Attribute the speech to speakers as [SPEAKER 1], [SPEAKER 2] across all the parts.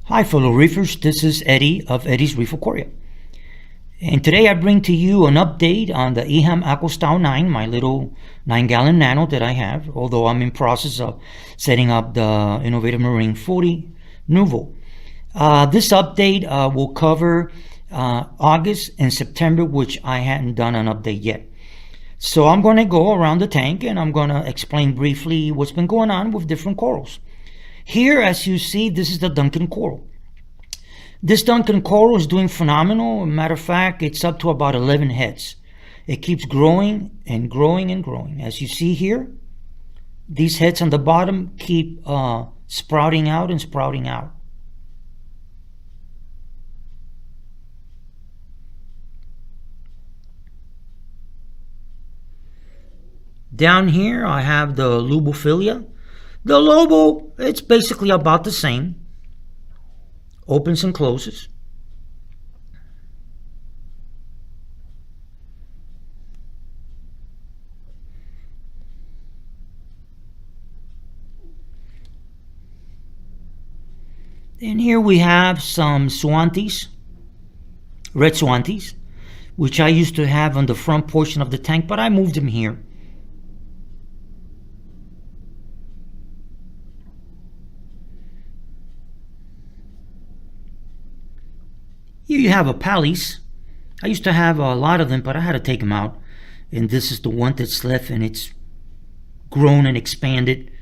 [SPEAKER 1] Hi fellow reefers, this is Eddie of Eddie's Reef Aquaria. And today I bring to you an update on the Eheim Aquastyle 9, my little 9-gallon nano that I have, although I'm in process of setting up the Innovative Marine 40 Nouveau. This update will cover August and September, which I hadn't done an update yet. So I'm going to go around the tank and I'm going to explain briefly what's been going on with different corals. Here, as you see, this is the Duncan coral. This Duncan coral is doing phenomenal. Matter of fact, it's up to about 11 heads. It keeps growing and growing and growing. As you see here, these heads on the bottom keep sprouting out and sprouting out. Down here, I have the Lubophilia. The Lobo, it's basically about the same. Opens and closes. And here we have some Swantes, red Swantes, which I used to have on the front portion of the tank, but I moved them here. Here you have a Pallis. I used to have a lot of them, but I had to take them out. And this is the one that's left, and it's grown and expanded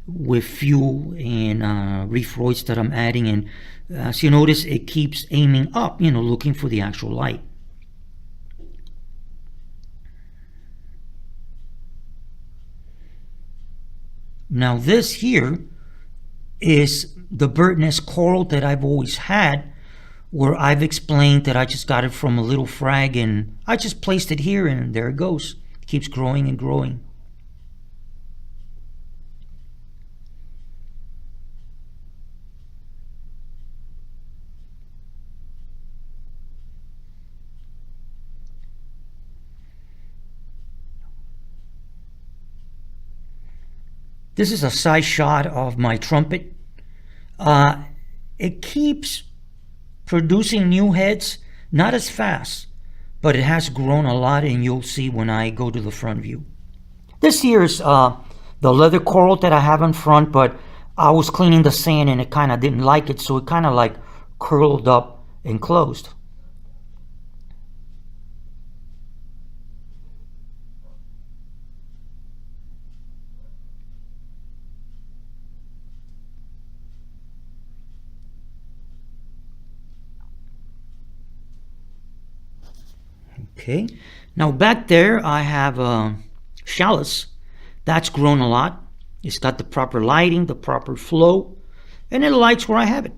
[SPEAKER 1] with fuel and reef roids that I'm adding. And as you notice, it keeps aiming up, looking for the actual light. Now this here is the bird nest coral that I've always had, where I've explained that I just got it from a little frag and I just placed it here and there it goes. It keeps growing and growing. This is a side shot of my trumpet. It keeps producing new heads, not as fast, but it has grown a lot, and you'll see when I go to the front view. This here is the leather coral that I have in front, but I was cleaning the sand and it kind of didn't like it, so it kind of like curled up and closed. Okay, now back there I have a Chalice. That's grown a lot. It's got the proper lighting, the proper flow, and it lights where I have it.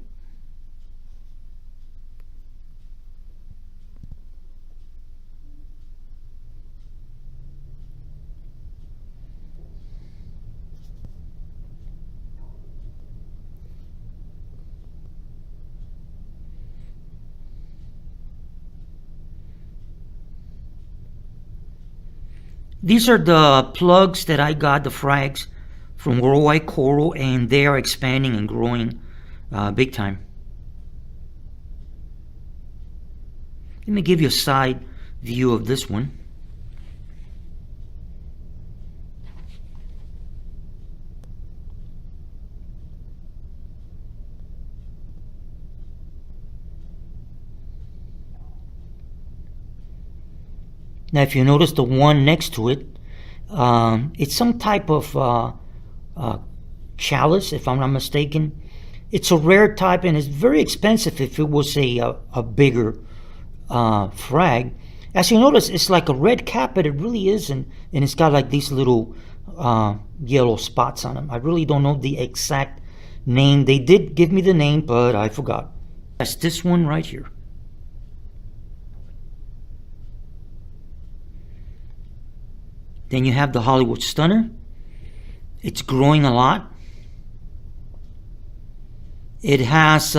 [SPEAKER 1] These are the plugs that I got, the frags, from Worldwide Coral, and they are expanding and growing big time. Let me give you a side view of this one. Now, if you notice the one next to it, it's some type of chalice, if I'm not mistaken. It's a rare type, and it's very expensive if it was a bigger frag. As you notice, it's like a red cap, but it really isn't, and it's got like these little yellow spots on them. I really don't know the exact name. They did give me the name, but I forgot. That's this one right here. Then you have the Hollywood Stunner. It's growing a lot. It has,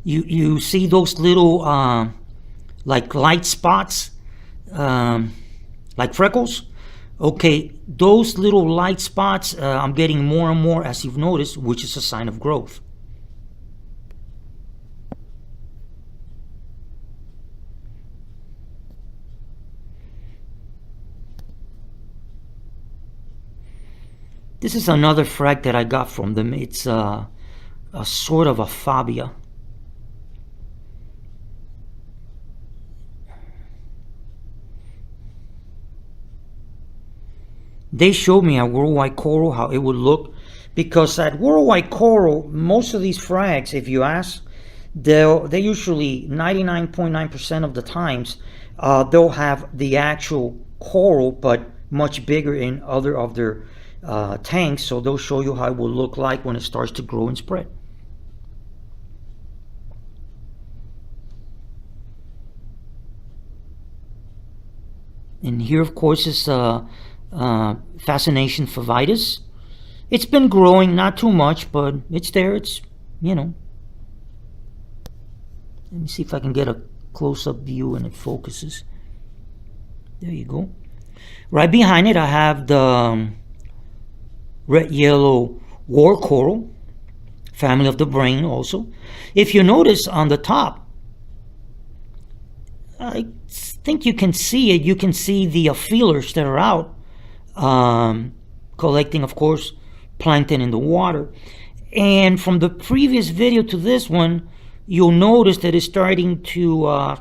[SPEAKER 1] you see those little like light spots, like freckles? Okay, those little light spots, I'm getting more and more, as you've noticed, which is a sign of growth. This is another frag that I got from them. It's a sort of a fabia. They showed me at Worldwide Coral how it would look, because at Worldwide Coral, most of these frags, if you ask, they usually 99.9% of the times they'll have the actual coral, but much bigger in other of their tanks. So they'll show you how it will look like when it starts to grow and spread. And here, of course, is fascination favitas. It's been growing, not too much, but it's there. It's, you know. Let me see if I can get a close-up view and it focuses. There you go. Right behind it, I have the red-yellow war coral, family of the brain also. If you notice on the top, I think you can see it. You can see the feelers that are out, collecting, of course, plankton in the water. And from the previous video to this one, you'll notice that it's starting to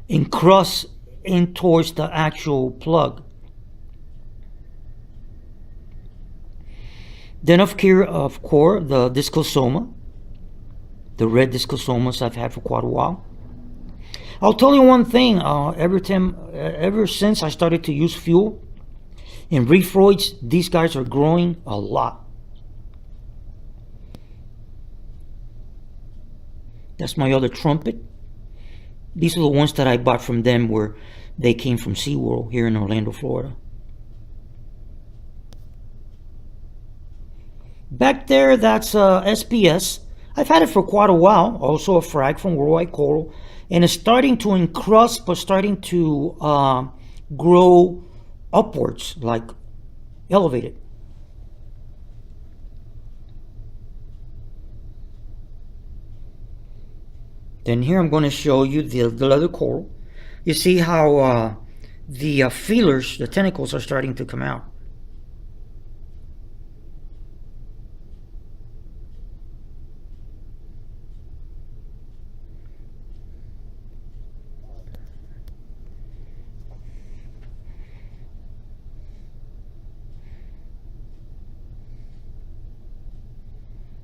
[SPEAKER 1] encrust in towards the actual plug. Then of course, the discosoma, the red discosomas I've had for quite a while. I'll tell you one thing, ever since I started to use fuel in reef roids, these guys are growing a lot. That's my other trumpet. These are the ones that I bought from them where they came from SeaWorld here in Orlando, Florida. Back there, that's SPS. I've had it for quite a while. Also a frag from Worldwide Coral. And it's starting to encrust, but starting to grow upwards, like elevated. Then here I'm going to show you the leather coral. You see how the feelers, the tentacles, are starting to come out.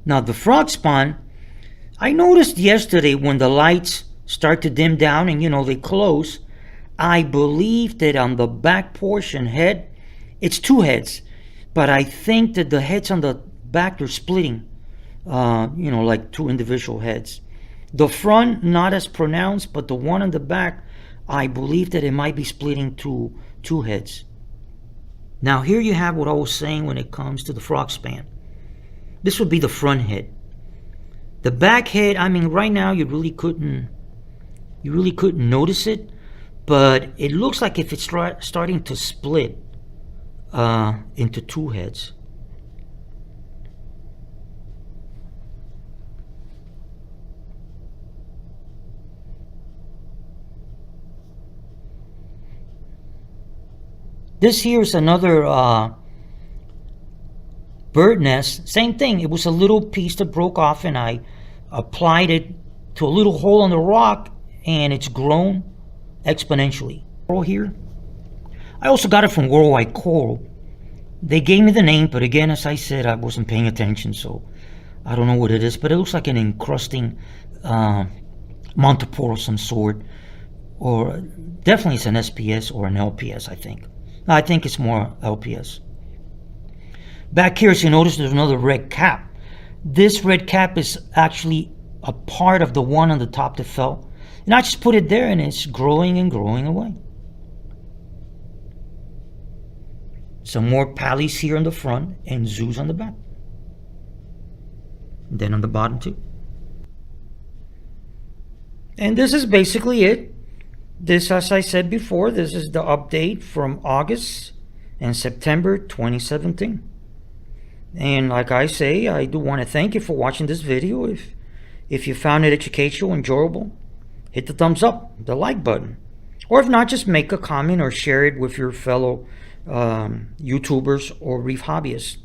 [SPEAKER 1] Now the frogspawn, I noticed yesterday when the lights start to dim down and, you know, they close, I believe that on the back portion head, it's two heads, but I think that the heads on the back are splitting, you know, like two individual heads. The front, not as pronounced, but the one on the back, I believe that it might be splitting to two heads. Now here you have what I was saying when it comes to the frogspawn. This would be the front head. The back head, I mean, right now you really couldn't notice it, but it looks like if it's starting to split into two heads. This here is another bird nest. Same thing. It was a little piece that broke off and I applied it to a little hole in the rock and it's grown exponentially. Here, I also got it from Worldwide Coral. They gave me the name, but again, as I said, I wasn't paying attention, so I don't know what it is, but it looks like an encrusting montipore of some sort, or definitely it's an SPS or an LPS. I think it's more LPS. Back here, as you notice, there's another red cap. This red cap is actually a part of the one on the top that fell. And I just put it there and it's growing and growing away. Some more pallies here on the front and zoos on the back. And then on the bottom too. And this is basically it. This, as I said before, this is the update from August and September 2017. And like I say, I do want to thank you for watching this video. If you found it educational, enjoyable, hit the thumbs up, the like button. Or if not, just make a comment or share it with your fellow YouTubers or reef hobbyists.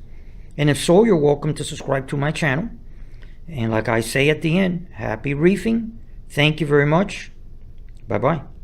[SPEAKER 1] And if so, you're welcome to subscribe to my channel. And like I say at the end, happy reefing. Thank you very much. Bye-bye.